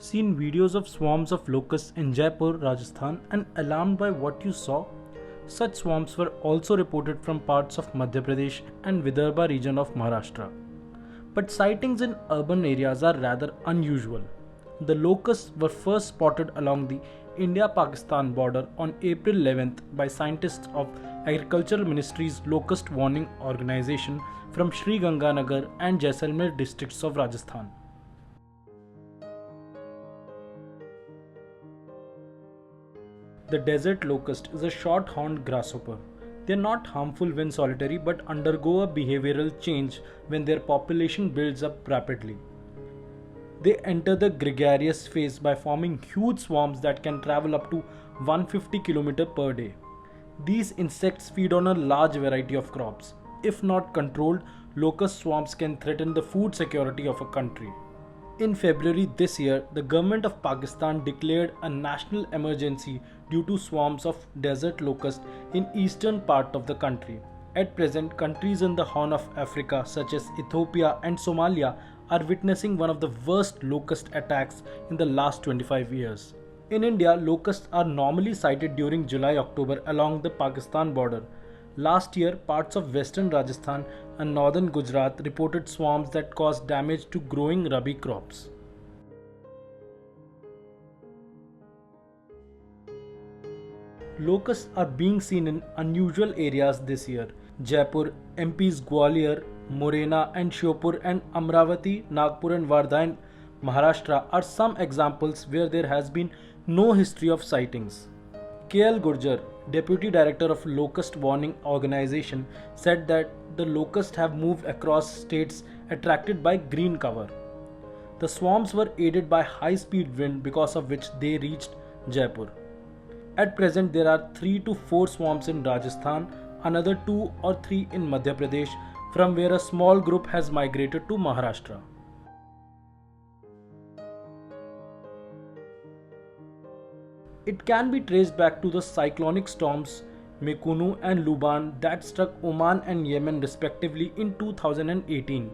seen videos of swarms of locusts in Jaipur, Rajasthan, and alarmed by what you saw? Such swarms were also reported from parts of Madhya Pradesh and Vidarbha region of Maharashtra. But sightings in urban areas are rather unusual. The locusts were first spotted along the India-Pakistan border on April 11th by scientists of Agricultural Ministry's Locust Warning Organization from Sri Ganganagar and Jaisalmer districts of Rajasthan. The desert locust is a short-horned grasshopper. They are not harmful when solitary but undergo a behavioral change when their population builds up rapidly. They enter the gregarious phase by forming huge swarms that can travel up to 150 km per day. These insects feed on a large variety of crops. If not controlled, locust swarms can threaten the food security of a country. In February this year, the government of Pakistan declared a national emergency due to swarms of desert locust in eastern part of the country. At present, countries in the Horn of Africa such as Ethiopia and Somalia are witnessing one of the worst locust attacks in the last 25 years. In India, locusts are normally sighted during July-October along the Pakistan border. Last year, parts of western Rajasthan and northern Gujarat reported swarms that caused damage to growing rabi crops. Locusts are being seen in unusual areas this year. Jaipur, MP's Gwalior, Morena and Shiopur and Amravati, Nagpur and Wardha in Maharashtra are some examples where there has been no history of sightings. KL Gurjar, Deputy Director of Locust Warning Organization, said that the locusts have moved across states attracted by green cover. The swarms were aided by high-speed wind because of which they reached Jaipur. At present, there are 3 to 4 swarms in Rajasthan, another 2 or 3 in Madhya Pradesh, from where a small group has migrated to Maharashtra. It can be traced back to the cyclonic storms Mekunu and Luban that struck Oman and Yemen respectively in 2018.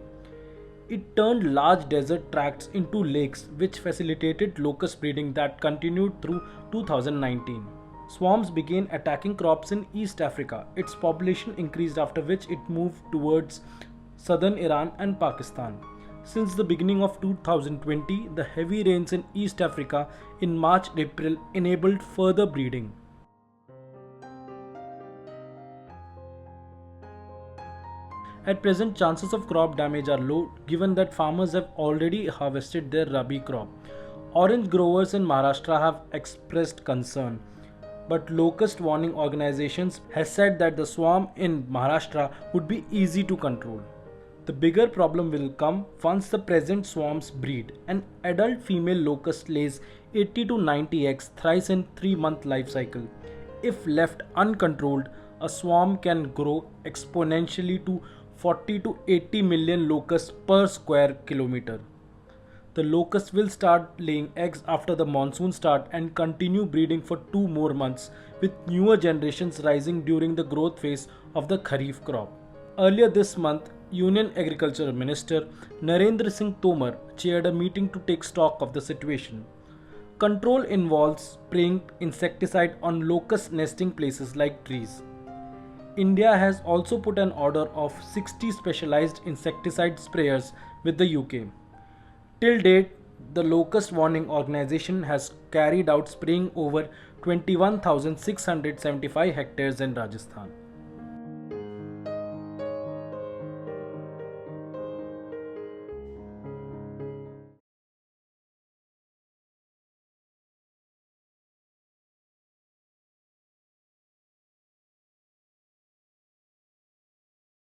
It turned large desert tracts into lakes, which facilitated locust breeding that continued through 2019. Swarms began attacking crops in East Africa. Its population increased, after which it moved towards southern Iran and Pakistan. Since the beginning of 2020, the heavy rains in East Africa in March-April enabled further breeding. At present, chances of crop damage are low given that farmers have already harvested their rabi crop. Orange growers in Maharashtra have expressed concern, but locust warning organizations has said that the swarm in Maharashtra would be easy to control. The bigger problem will come once the present swarms breed. An adult female locust lays 80 to 90 eggs thrice in 3-month life cycle. If left uncontrolled, a swarm can grow exponentially to 40 to 80 million locusts per square kilometer. The locusts will start laying eggs after the monsoon start and continue breeding for 2 more months, with newer generations rising during the growth phase of the Kharif crop. Earlier this month, Union Agriculture Minister Narendra Singh Tomar chaired a meeting to take stock of the situation. Control involves spraying insecticide on locust nesting places like trees. India has also put an order of 60 specialized insecticide sprayers with the UK. Till date, the Locust Warning Organization has carried out spraying over 21,675 hectares in Rajasthan.